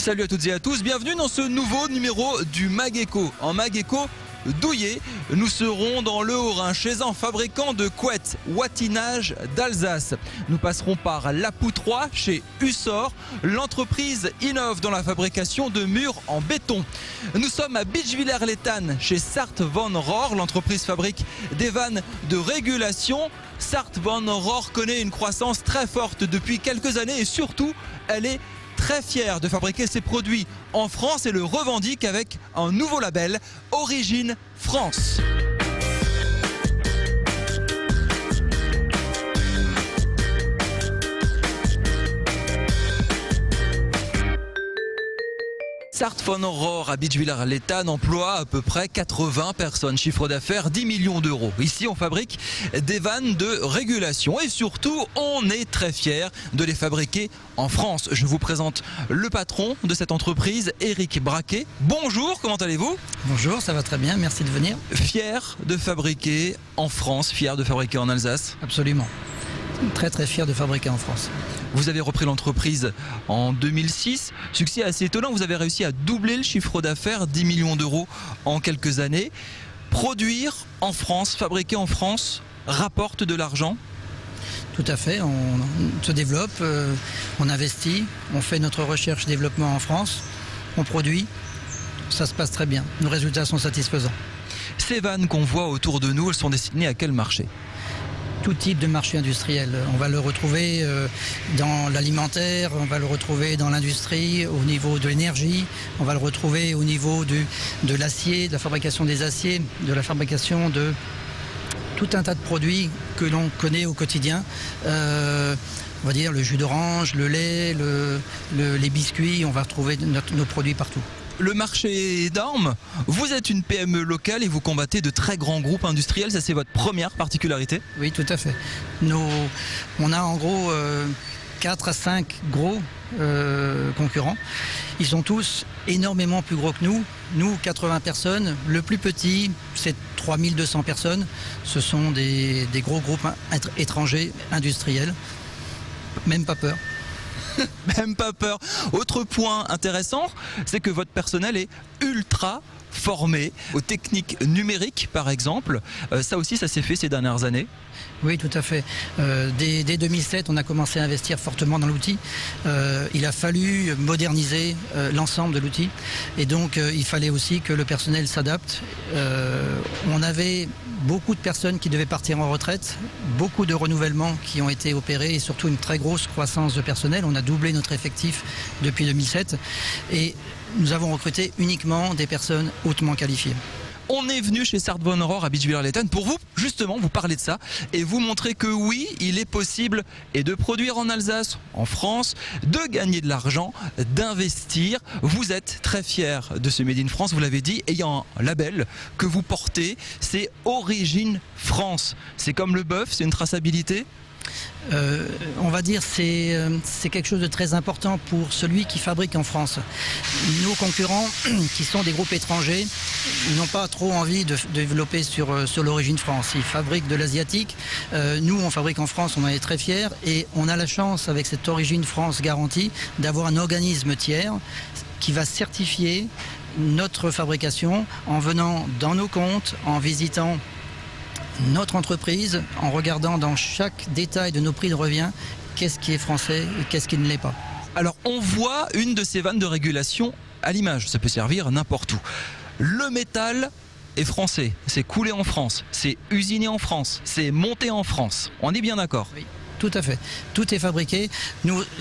Salut à toutes et à tous, bienvenue dans ce nouveau numéro du Mag-Eco. En Mag-Eco douillet, nous serons dans le Haut-Rhin chez un fabricant de couettes Wattinage d'Alsace. Nous passerons par La Poutroie chez Hussor. L'entreprise innove dans la fabrication de murs en béton. Nous sommes à Beachwiller-l'Étang chez Sart Van Rohr. L'entreprise fabrique des vannes de régulation. Sart Van Rohr connaît une croissance très forte depuis quelques années et surtout, elle est très fière de fabriquer ses produits en France et le revendique avec un nouveau label, Origine France. Sart Van Rohr à Beachwiller-l'Étang emploie à peu près 80 personnes, chiffre d'affaires 10 millions d'euros. Ici, on fabrique des vannes de régulation et surtout, on est très fiers de les fabriquer en France. Je vous présente le patron de cette entreprise, Éric Braquet. Bonjour, comment allez-vous? Bonjour, ça va très bien, merci de venir. Fier de fabriquer en France, fier de fabriquer en Alsace? Absolument, très très fier de fabriquer en France. Vous avez repris l'entreprise en 2006, succès assez étonnant, vous avez réussi à doubler le chiffre d'affaires, 10 millions d'euros en quelques années. Produire en France, fabriquer en France, rapporte de l'argent? Tout à fait, on se développe, on investit, on fait notre recherche-développement en France, on produit, ça se passe très bien, nos résultats sont satisfaisants. Ces vannes qu'on voit autour de nous, elles sont destinées à quel marché? Tout type de marché industriel. On va le retrouver dans l'alimentaire, on va le retrouver dans l'industrie, au niveau de l'énergie, on va le retrouver au niveau de l'acier, de la fabrication des aciers, de la fabrication de tout un tas de produits que l'on connaît au quotidien. On va dire le jus d'orange, le lait, les biscuits, on va retrouver nos produits partout. Le marché d'armes, vous êtes une PME locale et vous combattez de très grands groupes industriels, ça c'est votre première particularité? Oui, tout à fait. On a en gros 4 à 5 gros concurrents. Ils sont tous énormément plus gros que nous. Nous, 80 personnes. Le plus petit, c'est 3200 personnes. Ce sont des gros groupes étrangers industriels. Même pas peur. Même pas peur. Autre point intéressant, c'est que votre personnel est ultra formé aux techniques numériques, par exemple. Ça aussi, ça s'est fait ces dernières années. Oui, tout à fait. Dès 2007, on a commencé à investir fortement dans l'outil. Il a fallu moderniser l'ensemble de l'outil. Et donc, il fallait aussi que le personnel s'adapte. On avait beaucoup de personnes qui devaient partir en retraite, beaucoup de renouvellements qui ont été opérés et surtout une très grosse croissance de personnel. On a doublé notre effectif depuis 2007 et nous avons recruté uniquement des personnes hautement qualifiées. On est venu chez Sart Van Rohr à Beachwiller-l'Étang pour vous, justement, vous parler de ça et vous montrer que oui, il est possible et de produire en Alsace, en France, de gagner de l'argent, d'investir. Vous êtes très fiers de ce Made in France, vous l'avez dit, et il y a un label que vous portez, c'est Origine France. C'est comme le bœuf, c'est une traçabilité? On va dire c'est quelque chose de très important pour celui qui fabrique en France. Nos concurrents, qui sont des groupes étrangers, n'ont pas trop envie de développer sur l'origine France. Ils fabriquent de l'asiatique. Nous, on fabrique en France, on en est très fiers et on a la chance, avec cette origine France garantie, d'avoir un organisme tiers qui va certifier notre fabrication en venant dans nos comptes, en visitant notre entreprise, en regardant dans chaque détail de nos prix de revient, qu'est-ce qui est français et qu'est-ce qui ne l'est pas. Alors on voit une de ces vannes de régulation à l'image, ça peut servir n'importe où. Le métal est français, c'est coulé en France, c'est usiné en France, c'est monté en France. On est bien d'accord? Oui. Tout à fait. Tout est fabriqué.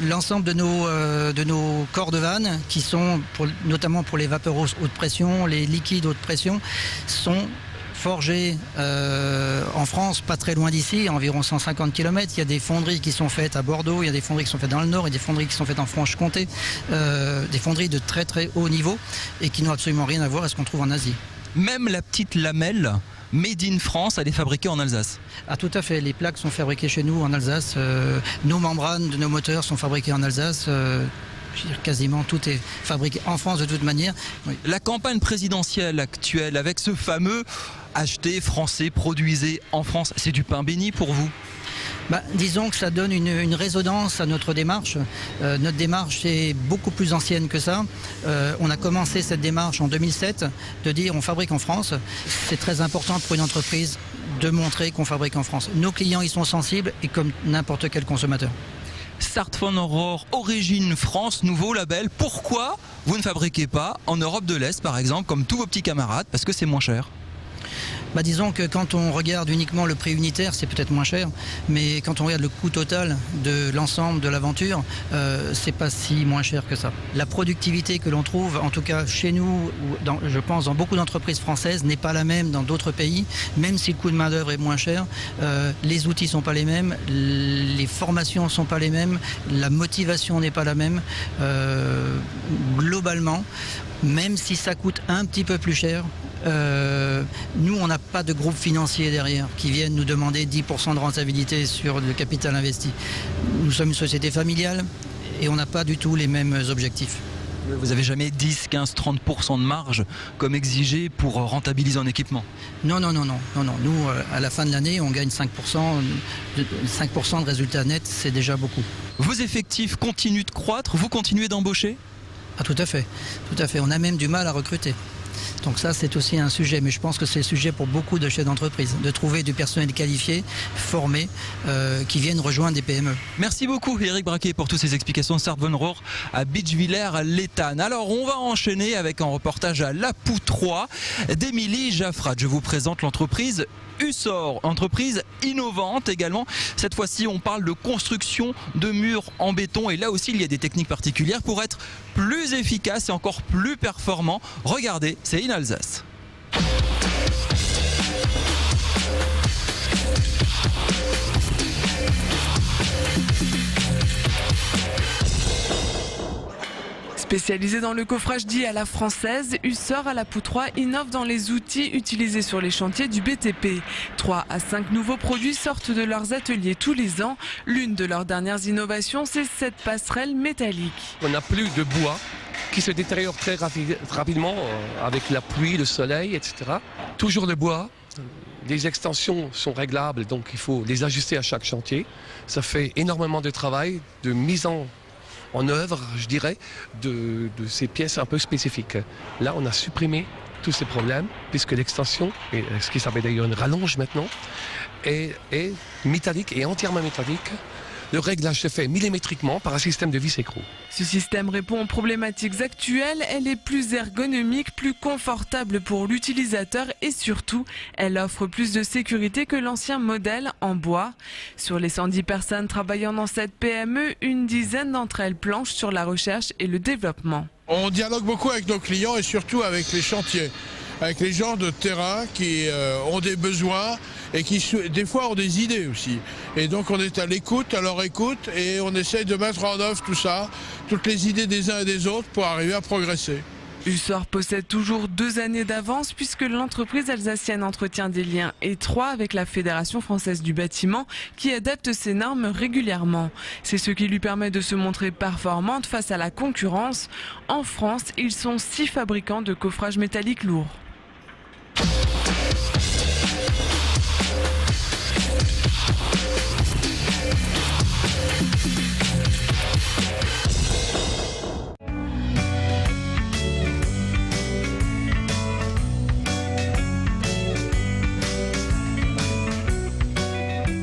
L'ensemble de nos corps de vannes, qui sont notamment pour les vapeurs haute pression, les liquides haute pression, sont forgés en France, pas très loin d'ici, à environ 150 km. Il y a des fonderies qui sont faites à Bordeaux, il y a des fonderies qui sont faites dans le Nord et des fonderies qui sont faites en Franche-Comté, des fonderies de très très haut niveau et qui n'ont absolument rien à voir avec ce qu'on trouve en Asie. Même la petite lamelle Made in France, elle est fabriquée en Alsace? Ah, tout à fait, les plaques sont fabriquées chez nous en Alsace, nos membranes de nos moteurs sont fabriquées en Alsace. Quasiment tout est fabriqué en France de toute manière. Oui. La campagne présidentielle actuelle avec ce fameux acheter français, produisez en France, c'est du pain béni pour vous? Disons que ça donne une résonance à notre démarche. Notre démarche est beaucoup plus ancienne que ça. On a commencé cette démarche en 2007, de dire on fabrique en France. C'est très important pour une entreprise de montrer qu'on fabrique en France. Nos clients y sont sensibles et comme n'importe quel consommateur. Sart von Rohr, origine France, nouveau label. Pourquoi vous ne fabriquez pas en Europe de l'Est, par exemple, comme tous vos petits camarades? Parce que c'est moins cher. Disons que quand on regarde uniquement le prix unitaire, c'est peut-être moins cher, mais quand on regarde le coût total de l'ensemble de l'aventure, c'est pas si moins cher que ça. La productivité que l'on trouve, en tout cas chez nous, je pense dans beaucoup d'entreprises françaises, n'est pas la même dans d'autres pays, même si le coût de main d'œuvre est moins cher. Les outils sont pas les mêmes, les formations sont pas les mêmes, la motivation n'est pas la même. Globalement, même si ça coûte un petit peu plus cher, nous on n'a pas de groupe financier derrière qui viennent nous demander 10% de rentabilité sur le capital investi. Nous sommes une société familiale et on n'a pas du tout les mêmes objectifs. Vous n'avez jamais 10, 15, 30% de marge comme exigé pour rentabiliser en équipement? Non. Nous, à la fin de l'année, on gagne 5%. 5% de résultat net, c'est déjà beaucoup. Vos effectifs continuent de croître, vous continuez d'embaucher? Tout à fait. On a même du mal à recruter. Donc ça, c'est aussi un sujet, mais je pense que c'est le sujet pour beaucoup de chefs d'entreprise, de trouver du personnel qualifié, formé, qui viennent rejoindre des PME. Merci beaucoup Éric Braquet pour toutes ces explications de Sart von Rohr à Bitchwiller-l'Étang. Alors on va enchaîner avec un reportage à La Poutroie d'Émilie Jaffrat. Je vous présente l'entreprise Hussor, entreprise innovante également. Cette fois-ci, on parle de construction de murs en béton et là aussi, il y a des techniques particulières pour être plus efficace et encore plus performant. Regardez, c'est in Alsace. Spécialisé dans le coffrage dit à la française, Hussor à La Poutroie innove dans les outils utilisés sur les chantiers du BTP. 3 à 5 nouveaux produits sortent de leurs ateliers tous les ans. L'une de leurs dernières innovations, c'est cette passerelle métallique. On n'a plus de bois qui se détériore très rapidement avec la pluie, le soleil, etc. Toujours le bois. Les extensions sont réglables, donc il faut les ajuster à chaque chantier. Ça fait énormément de travail, de mise en œuvre, je dirais, de ces pièces un peu spécifiques. Là, on a supprimé tous ces problèmes, puisque l'extension, ce qui s'appelle d'ailleurs une rallonge maintenant, est métallique et entièrement métallique. Le réglage se fait millimétriquement par un système de vis écrou. Ce système répond aux problématiques actuelles. Elle est plus ergonomique, plus confortable pour l'utilisateur et surtout, elle offre plus de sécurité que l'ancien modèle en bois. Sur les 110 personnes travaillant dans cette PME, une dizaine d'entre elles planchent sur la recherche et le développement. On dialogue beaucoup avec nos clients et surtout avec les chantiers, avec les gens de terrain qui ont des besoins et qui des fois ont des idées aussi. Et donc on est à l'écoute, à leur écoute et on essaye de mettre en œuvre tout ça, toutes les idées des uns et des autres pour arriver à progresser. Hussor possède toujours 2 années d'avance puisque l'entreprise alsacienne entretient des liens étroits avec la Fédération française du bâtiment qui adapte ses normes régulièrement. C'est ce qui lui permet de se montrer performante face à la concurrence. En France, ils sont 6 fabricants de coffrage métallique lourd.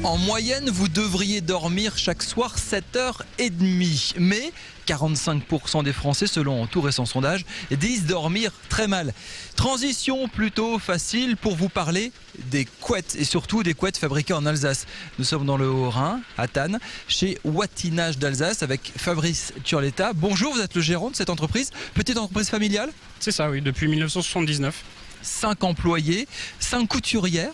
En moyenne, vous devriez dormir chaque soir 7h30. Mais 45% des Français, selon un tout récent sondage, disent dormir très mal. Transition plutôt facile pour vous parler des couettes et surtout des couettes fabriquées en Alsace. Nous sommes dans le Haut-Rhin, à Thann, chez Watinage d'Alsace avec Fabrice Turletta. Bonjour, vous êtes le gérant de cette entreprise, petite entreprise familiale? C'est ça, oui, depuis 1979. 5 employés, 5 couturières.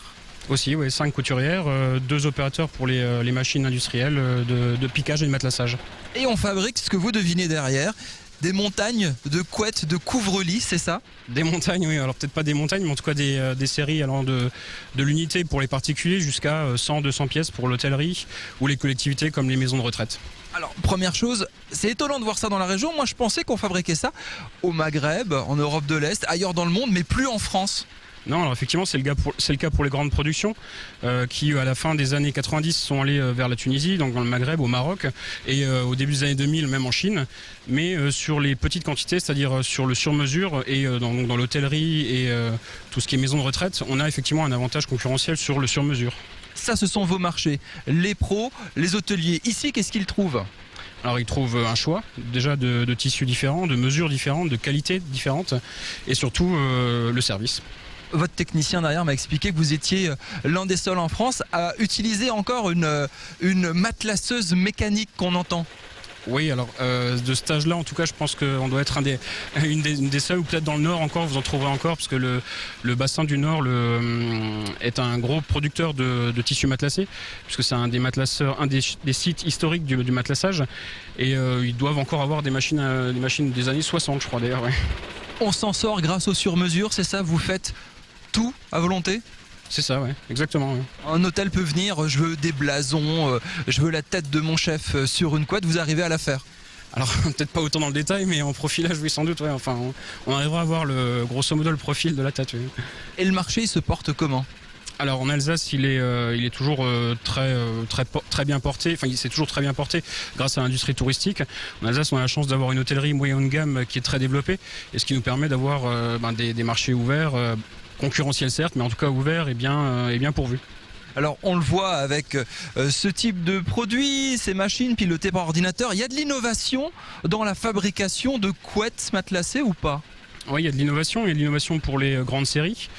Aussi, oui, 5 couturières, 2 opérateurs pour les machines industrielles de piquage et de matelassage. Et on fabrique ce que vous devinez derrière, des montagnes de couettes, de couvre-lits, c'est ça? Des montagnes, oui, alors peut-être pas des montagnes, mais en tout cas des séries allant de l'unité pour les particuliers jusqu'à 100-200 pièces pour l'hôtellerie ou les collectivités comme les maisons de retraite. Alors, première chose, c'est étonnant de voir ça dans la région. Moi, je pensais qu'on fabriquait ça au Maghreb, en Europe de l'Est, ailleurs dans le monde, mais plus en France. Non, alors effectivement, c'est le cas pour les grandes productions qui, à la fin des années 90, sont allées vers la Tunisie, donc dans le Maghreb, au Maroc, et au début des années 2000, même en Chine. Mais sur les petites quantités, c'est-à-dire sur le sur-mesure et dans l'hôtellerie et tout ce qui est maison de retraite, on a effectivement un avantage concurrentiel sur le sur-mesure. Ça, ce sont vos marchés. Les pros, les hôteliers. Ici, qu'est-ce qu'ils trouvent ? Alors ils trouvent un choix déjà de tissus différents, de mesures différentes, de qualités différentes et surtout le service. Votre technicien derrière m'a expliqué que vous étiez l'un des seuls en France à utiliser encore une matelasseuse mécanique qu'on entend. Oui, alors de cet âge-là, en tout cas, je pense qu'on doit être une des seuls, ou peut-être dans le Nord encore, vous en trouverez encore, parce que le bassin du Nord est un gros producteur de tissus matelassés, puisque c'est un des matelasseurs, un des sites historiques du matelassage, et ils doivent encore avoir des machines des années 60, je crois d'ailleurs. Ouais. On s'en sort grâce aux sur-mesures, c'est ça ? Vous faites tout à volonté ? C'est ça, ouais, exactement. Ouais. Un hôtel peut venir, je veux des blasons, je veux la tête de mon chef sur une couette, vous arrivez à la faire ? Alors peut-être pas autant dans le détail, mais en profilage, oui, sans doute. Ouais. Enfin, on arrivera à voir grosso modo le profil de la tête. Oui. Et le marché, il se porte comment ? Alors en Alsace, il est toujours très bien porté. Enfin, il s'est toujours très bien porté grâce à l'industrie touristique. En Alsace, on a la chance d'avoir une hôtellerie moyenne gamme qui est très développée, et ce qui nous permet d'avoir des marchés ouverts. Concurrentiel certes, mais en tout cas ouvert et bien pourvu. Alors on le voit avec ce type de produit, ces machines pilotées par ordinateur. Il y a de l'innovation dans la fabrication de couettes matelassées ou pas ? Oui, il y a de l'innovation. Il y a de l'innovation pour les grandes séries,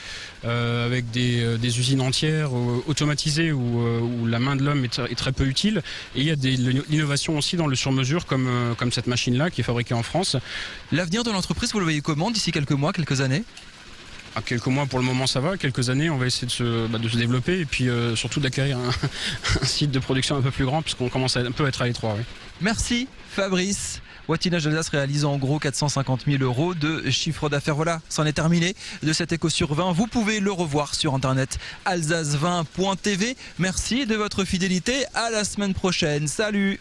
avec des usines entières automatisées où la main de l'homme est très peu utile. Et il y a de l'innovation aussi dans le sur-mesure, comme cette machine-là qui est fabriquée en France. L'avenir de l'entreprise, vous le voyez comment d'ici quelques mois, quelques années ? À quelques mois pour le moment ça va, quelques années on va essayer de se développer et puis surtout d'acquérir un site de production un peu plus grand puisqu'on commence un peu à être à l'étroit. Oui. Merci Fabrice. Wattinage d'Alsace réalise en gros 450 000 € de chiffre d'affaires. Voilà, c'en est terminé de cet Éco sur Vin. Vous pouvez le revoir sur internet alsacevin.tv. Merci de votre fidélité. À la semaine prochaine. Salut.